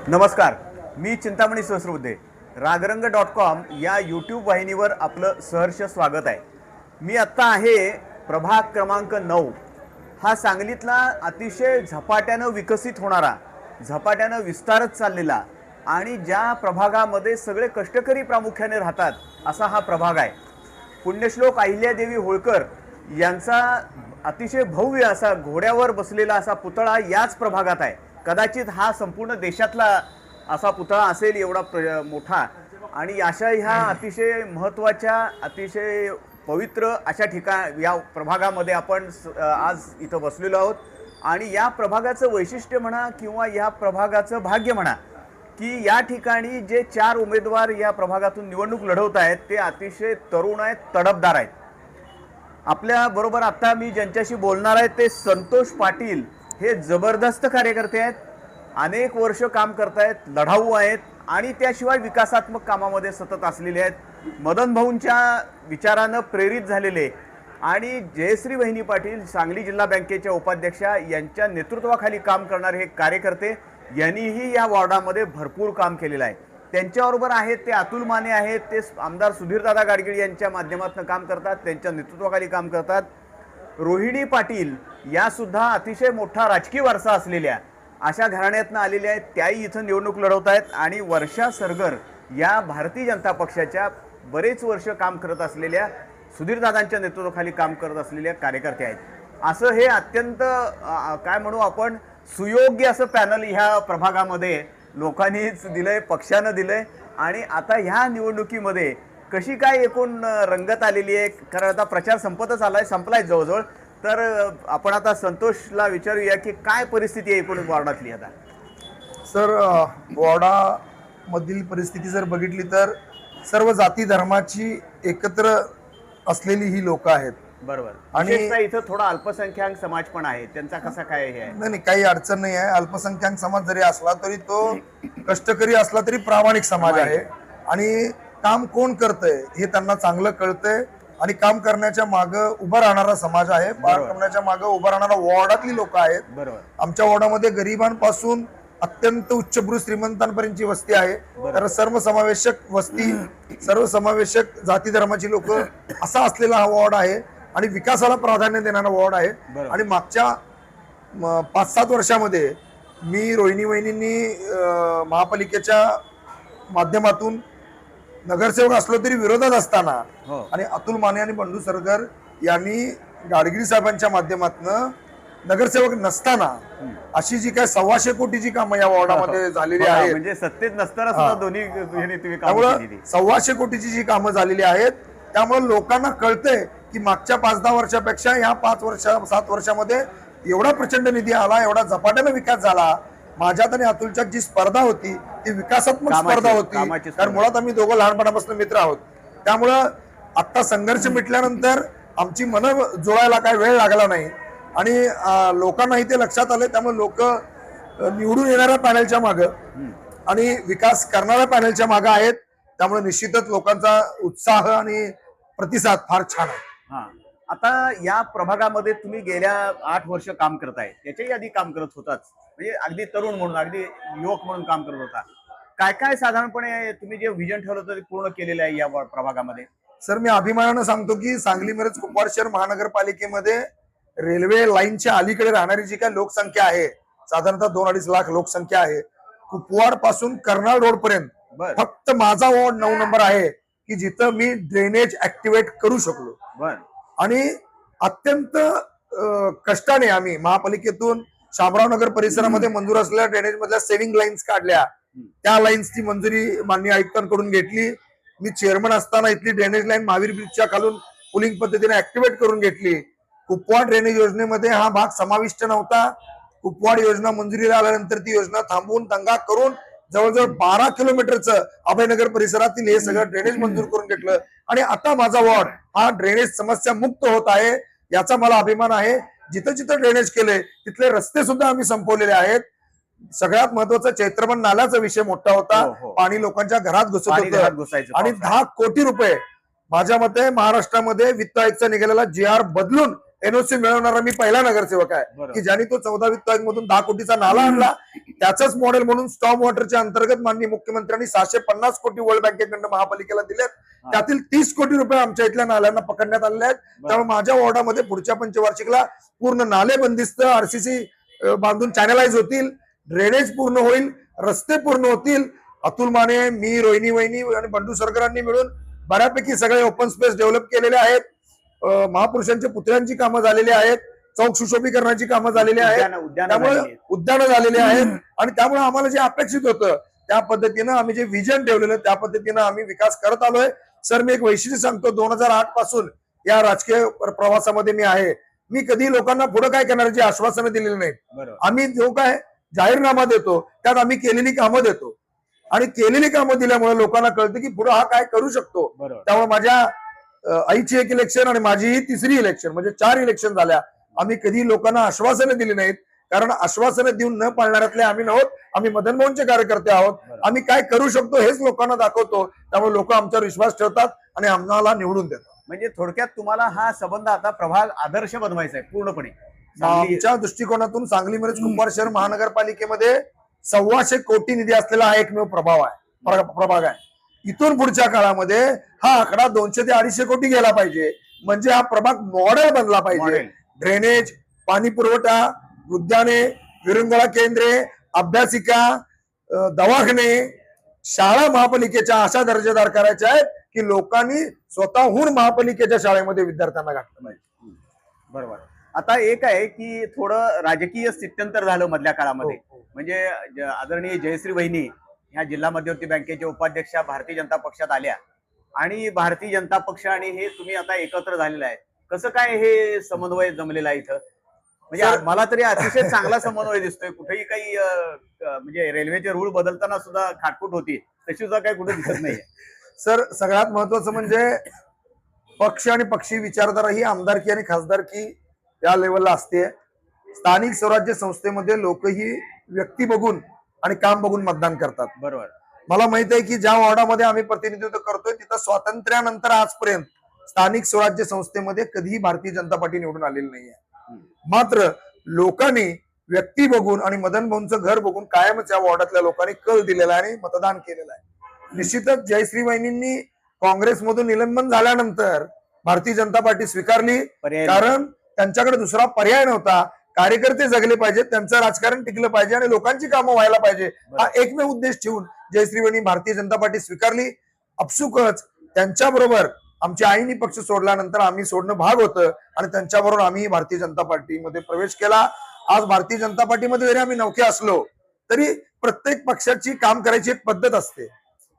नमस्कार, मी चिंतामणी सहस्रबुद्धे. रागरंग.com या यूट्यूब वाहिनीवर आपलं सहर्ष स्वागत आहे. मी आत्ता आहे प्रभाग क्रमांक 9. हा सांगलीतला अतिशय झपाट्यानं विकसित होणारा, झपाट्यानं विस्तारत चाललेला आणि ज्या प्रभागामध्ये सगळे कष्टकरी प्रामुख्याने राहतात असा हा प्रभाग आहे. पुण्यश्लोक अहिल्यादेवी होळकर यांचा अतिशय भव्य असा घोड्यावर बसलेला असा पुतळा याच प्रभागात आहे. कदाचित हा संपूर्ण देशातला असा पुतळा असेल एवढा मोठा. आणि अशा ह्या अतिशय महत्त्वाच्या, अतिशय पवित्र अशा या प्रभागामध्ये आपण आज इथं बसलेलो आहोत. आणि या प्रभागाचं वैशिष्ट्य म्हणा किंवा या प्रभागाचं भाग्य म्हणा की या ठिकाणी जे 4 उमेदवार या प्रभागातून निवडणूक लढवत आहेत ते अतिशय तरुण आहेत, तडफदार आहेत. आपल्या बरोबर आता मी ज्यांच्याशी बोलणार आहे ते संतोष पाटील हे जबरदस्त कार्यकर्ते आहेत. अनेक वर्ष काम करतायत, लढाऊ आहेत आणि त्याशिवाय विकासात्मक कामामध्ये सतत असलेले आहेत. मदन भाऊंच्या विचारानं प्रेरित झालेले आणि जयश्री वहिनी पाटील सांगली जिल्हा बँकेच्या उपाध्यक्षा यांच्या नेतृत्वाखाली काम करणारे हे कार्यकर्ते यांनीही या वॉर्डामध्ये भरपूर काम केलेलं आहे. त्यांच्याबरोबर आहेत ते अतुल माने आहेत, ते आमदार सुधीरदादा गाडगीळ यांच्या माध्यमातून काम करतात, त्यांच्या नेतृत्वाखाली काम करतात. रोहिणी पाटील या सुद्धा अतिशय मोठा राजकीय वारसा असलेल्या अशा घराण्यातनं आलेल्या आहेत. त्याही इथं निवडणूक लढवत आहेत. आणि वर्षा सरगर या भारतीय जनता पक्षाच्या बरेच वर्ष काम करत असलेल्या, सुधीरदादांच्या नेतृत्वाखाली काम करत असलेल्या कार्यकर्ते आहेत. असं हे अत्यंत काय म्हणू आपण सुयोग्य असं पॅनल ह्या प्रभागामध्ये लोकांनीच दिलंय, पक्षानं दिलंय. आणि आता ह्या निवडणुकीमध्ये कशी काय एकूण रंगत आलेली आहे, कारण आता प्रचार संपतच आलाय, संपलाय जवळजवळ. तर आपण आता संतोषला विचारूया की काय परिस्थिती आहे एकूण वॉर्डातली आता. सर, वॉर्डामधील परिस्थिती जर बघितली तर सर्व जाती धर्माची एकत्र असलेली ही लोक आहेत. बरोबर. आणि इथं थोडा अल्पसंख्याक समाज पण आहे, त्यांचा कसा काय हे आहे? नाही, काही अडचण नाही आहे. अल्पसंख्याक समाज जरी असला तरी तो कष्टकरी असला तरी प्रामाणिक समाज आहे. आणि काम कोण करतंय हे त्यांना चांगलं कळतंय आणि काम करण्याच्या मागं उभा राहणारा समाज आहे. काम करण्याच्या मागं उभा राहणारा वॉर्डातली लोक आहेत. बरोबर. आमच्या वॉर्डामध्ये गरिबांपासून अत्यंत उच्चभ्रू श्रीमंतांपर्यंतची वस्ती आहे. तर सर्वसमावेशक वस्ती, सर्वसमावेशक जाती धर्माची लोक असा असलेला हा वॉर्ड आहे आणि विकासाला प्राधान्य देणारा वॉर्ड आहे. आणि मागच्या 5-7 वर्षामध्ये मी रोहिणी वहिनींनी महापालिकेच्या माध्यमातून नगरसेवक असलो तरी विरोधात असताना आणि अतुल माने आणि बंडू सरगर यांनी गाडगिळ साहेबांच्या माध्यमातून नगरसेवक नसताना अशी जी काय 125 कोटीची कामं या वॉर्डामध्ये झालेली आहेत, म्हणजे सत्तेत नसताना सुद्धा दोन्ही त्यामुळे 125 कोटीची जी कामं झालेली आहेत, त्यामुळे लोकांना कळतंय की मागच्या 5-10 वर्षापेक्षा या 5-7 वर्षामध्ये एवढा प्रचंड निधी आला, एवढा झपाट्याने विकास झाला. माझ्यात आणि अतुलच्यात जी स्पर्धा होती ती विकासात्मक स्पर्धा होती, कारण मुळात आम्ही दोघं लहानपणापासून मित्र आहोत. त्यामुळं आता संघर्ष मिटल्यानंतर आमची मनं जुळायला काही वेळ लागला नाही आणि लोकांनाही ते लक्षात आले. त्यामुळे लोक निवडून येणाऱ्या पॅनलच्या मागं आणि विकास करणाऱ्या पॅनलच्या मागं आहेत. त्यामुळे निश्चितच लोकांचा उत्साह आणि प्रतिसाद फार छान आहे. आता या प्रभागामध्ये तुम्ही गेल्या 8 वर्ष काम करताय, त्याच्याही आधी काम करत होताच, म्हणजे अगदी तरुण म्हणून, अगदी युवक म्हणून काम करत होता. काय काय साधारणपणे तुम्ही जे व्हिजन ठेवलं होतं ते पूर्ण केलेलं आहे या प्रभागामध्ये? सर, मी अभिमानानं सांगतो की सांगली मिरज कुपवाड शहर महानगरपालिकेमध्ये रेल्वे लाईनच्या अलीकडे राहणारी जी काय लोकसंख्या आहे, साधारणतः 2-2.5 लाख लोकसंख्या आहे. कुपवाड पासून कर्नाळ रोड पर्यंत फक्त माझा वॉर्ड 9 नंबर आहे की जिथं मी ड्रेनेज ऍक्टिव्हेट करू शकलो. आणि अत्यंत कष्टाने आम्ही महापालिकेतून शामराव नगर परिसरामध्ये मंजूर असलेल्या ड्रेनेज मधल्या सेव्हिंग लाईन्स काढल्या. त्या लाईन्सची मंजुरी माननीय आयुक्तांकडून घेतली. मी चेअरमन असताना इथली ड्रेनेज लाईन महावीर ब्रिजच्या खालून पुलिंग पद्धतीने ऍक्टिव्हेट करून घेतली. कुपवाड ड्रेनेज योजनेमध्ये हा भाग समाविष्ट नव्हता. कुपवाड योजना मंजुरीला आल्यानंतर ती योजना थांबवून दंगा करून जवळजवळ 12 किलोमीटरचं अभयनगर परिसरातील हे सगळं ड्रेनेज मंजूर करून घेतलं. आणि आता माझा वॉर्ड हा ड्रेनेज समस्या मुक्त होत आहे, याचा मला अभिमान आहे. जिथं जिथं ड्रेनेज केले तिथले रस्ते सुद्धा आम्ही संपवलेले आहेत. सगळ्यात महत्वाचा चैत्रबन नाल्याचा विषय मोठा होता. पाणी लोकांच्या घरात घुसत होतं आणि 10 कोटी रुपये माझ्या मते महाराष्ट्रामध्ये वित्त आयुक्तचा निघालेला GR बदलून एनओसी मिळवणारा मी पहिला नगरसेवक आहे बरोबर. की ज्यांनी तो 14 वित्त आयोगामधून 10 कोटीचा नाला आणला. त्याचंच मॉडेल म्हणून स्टॉम वॉटरच्या अंतर्गत माननीय मुख्यमंत्र्यांनी 650 कोटी वर्ल्ड बँकेकडनं महापालिकेला दिलेत. त्यातील 30 कोटी रुपये आमच्या इथल्या नाल्यांना पकडण्यात आलेले आहेत. त्यामुळे माझ्या वॉर्डामध्ये पुढच्या पंचवार्षिकला पूर्ण नाले बंदिस्त, आरसीसी बांधून चॅनलाइज होतील, ड्रेनेज पूर्ण होईल, रस्ते पूर्ण होतील. अतुल माने, मी, रोहिणी वहिनी आणि बंडू सरकरांनी मिळून बऱ्यापैकी सगळे ओपन स्पेस डेव्हलप केलेले आहेत. महापुरुषांच्या पुतळ्यांची कामं झालेली आहेत, चौक सुशोभीकरणाची कामं झालेली आहेत, त्यामुळे उद्यानं झालेली आहेत. आणि त्यामुळे आम्हाला जे अपेक्षित होतं त्या पद्धतीनं आम्ही जे विजन ठेवलेलं त्या पद्धतीनं आम्ही विकास करत आलोय. सर, मी एक वैशिष्ट्य सांगतो, 2008 पासून या राजकीय प्रवासामध्ये मी आहे. मी कधी लोकांना पुढे काय करण्याची आश्वासनं दिलेली नाहीत. आम्ही जो काय जाहीरनामा देतो त्यात आम्ही केलेली कामं देतो आणि केलेली कामं दिल्यामुळे लोकांना कळतं की पुढे हा काय करू शकतो. त्यामुळे माझ्या आईची एक इलेक्शन आणि माझी ही तिसरी इलेक्शन, म्हणजे 4 इलेक्शन झाल्या. आम्ही कधी लोकांना आश्वासनं दिली नाहीत, कारण आश्वासनं देऊन न पाळणाऱ्यातले आम्ही नव्हत. आम्ही मदन मोहनचे कार्यकर्ते आहोत. आम्ही काय करू शकतो हेच लोकांना दाखवतो. त्यामुळे लोक आमच्यावर विश्वास ठेवतात आणि आम्हाला निवडून देतात. म्हणजे थोडक्यात तुम्हाला हा संबंध आता प्रभाग आदर्श बनवायचा आहे पूर्णपणे. आमच्या दृष्टिकोनातून सांगली मिरज कुंभार शहर महानगरपालिकेमध्ये 125 कोटी निधी असलेला हा एकमेव प्रभाग आहे. इथून पुढच्या काळामध्ये हा आकडा 200 ते 250 कोटी गेला पाहिजे. म्हणजे हा प्रभाग मॉडेल बनला पाहिजे. ड्रेनेज, पाणी पुरवठा, उद्याने, विरंगुळा केंद्रे, अभ्यासिका, दवाखाने, शाळा महापालिकेच्या अशा दर्जेदार करायच्या आहेत की लोकांनी स्वतःहून महापालिकेच्या शाळेमध्ये विद्यार्थ्यांना घातलं पाहिजे. बरोबर. आता एक आहे की थोडं राजकीय स्थित्यंतर झालं मधल्या काळामध्ये. म्हणजे आदरणीय जयश्री वहिनी ह्या जिल्हा मध्यवर्ती बँकेच्या उपाध्यक्षा भारतीय जनता पक्षात आल्या आणि भारतीय जनता पक्ष आणि हे तुम्ही आता एकत्र झालेलं आहे. कसं काय हे समन्वय जमलेला आहे इथं? म्हणजे मला तरी अतिशय चांगला समन्वय दिसतोय. कुठेही काही म्हणजे रेल्वेचे रूळ बदलताना सुद्धा खाटकूट होती तशी सुद्धा काही कुठे दिसत नाहीये. सर, सगळ्यात महत्वाचं म्हणजे पक्ष आणि पक्षी विचारधारा ही आमदारकी आणि खासदारकी या लेवलला असते. स्थानिक स्वराज्य संस्थेमध्ये लोक ही व्यक्ती बघून आणि काम बघून मतदान करतात. बरोबर. मला माहित आहे की ज्या वॉर्डामध्ये आम्ही प्रतिनिधित्व करतोय तिथं स्वातंत्र्यानंतर आजपर्यंत स्थानिक स्वराज्य संस्थेमध्ये कधीही भारतीय जनता पार्टी निवडून आलेली नाहीये. मात्र लोकांनी व्यक्ती बघून आणि मदन मोहनचं घर बघून कायमच या वॉर्डातल्या लोकांनी कल दिलेला आहे आणि मतदान केलेलं आहे. निश्चितच जयश्री वहिनींनी काँग्रेसमधून निलंबन झाल्यानंतर भारतीय जनता पार्टी स्वीकारली, कारण त्यांच्याकडे दुसरा पर्याय नव्हता. कार्यकर्ते जगले पाहिजेत, त्यांचं राजकारण टिकलं पाहिजे आणि लोकांची कामं व्हायला पाहिजे हा एकमेव उद्देश ठेवून जयश्री वहिनी भारतीय जनता पार्टी स्वीकारली. अपसुकच त्यांच्याबरोबर आमच्या आईनी पक्ष सोडल्यानंतर आम्ही सोडणं भाग होतं आणि त्यांच्याबरोबर आम्ही भारतीय जनता पार्टीमध्ये प्रवेश केला. आज भारतीय जनता पार्टीमध्ये जरी आम्ही नौके असलो तरी प्रत्येक पक्षाची काम करायची एक पद्धत असते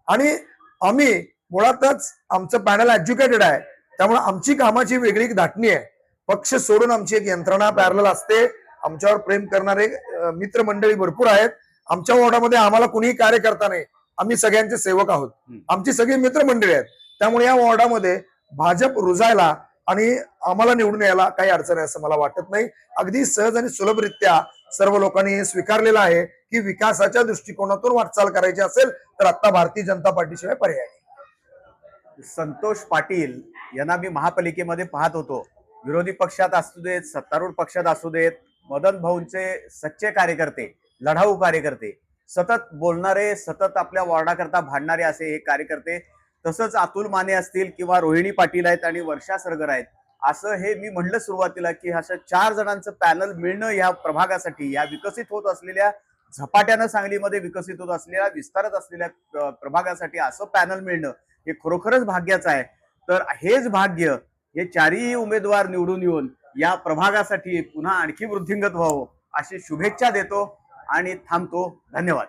आणि आम्ही मुळातच आमचं पॅनल एज्युकेटेड आहे. त्यामुळे आमची कामाची वेगळी धाटणी आहे. पक्ष सोडून आमची एक यंत्रणा पॅरलल असते. आमच्यावर प्रेम करणारे मित्रमंडळी भरपूर आहेत. आमच्या वॉर्डामध्ये आम्हाला कुणीही कार्य करता नाही. आम्ही सगळ्यांचे सेवक आहोत. आमची सगळी मित्रमंडळी आहेत. त्यामुळे या वॉर्डामध्ये भाजप रुजायला आणि आम्हाला निवडून यायला काही अडचण आहे असं मला वाटत नाही. अगदी सहज आणि सुलभरित्या सर्व लोकांनी हे स्वीकारलेलं आहे की विकासाच्या दृष्टिकोनातून वाटचाल करायची असेल तर आता भारतीय जनता पार्टीशिवाय पर्याय नाही. संतोष पाटील यांना मी महापालिकेमध्ये पाहत होतो. विरोधी पक्षात असू देत, सत्तारूढ पक्षात असू देत, मदन भाऊंचे सच्चे कार्यकर्ते, लढाऊ कार्यकर्ते, सतत बोलणारे, सतत आपल्या वॉर्डाकरता भांडणारे असे हे कार्यकर्ते. तसंच अतुल माने असतील किंवा रोहिणी पाटील आहेत आणि वर्षा सरगर आहेत. असं हे मी म्हणलं सुरुवातीला की असं 4 जणांचं पॅनल मिळणं या प्रभागासाठी, या विकसित होत असलेल्या, झपाट्यानं सांगलीमध्ये विकसित होत असलेल्या, विस्तारत असलेल्या प्रभागासाठी असं पॅनल मिळणं हे खरोखरच भाग्याचं आहे. तर हेच भाग्य हे 4ही उमेदवार निवडून येऊन या प्रभागासाठी पुन्हा आणखी वृद्धिंगत व्हावं अशी शुभेच्छा देतो आणि थांबतो. धन्यवाद.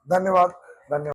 धन्यवाद. धन्यवाद.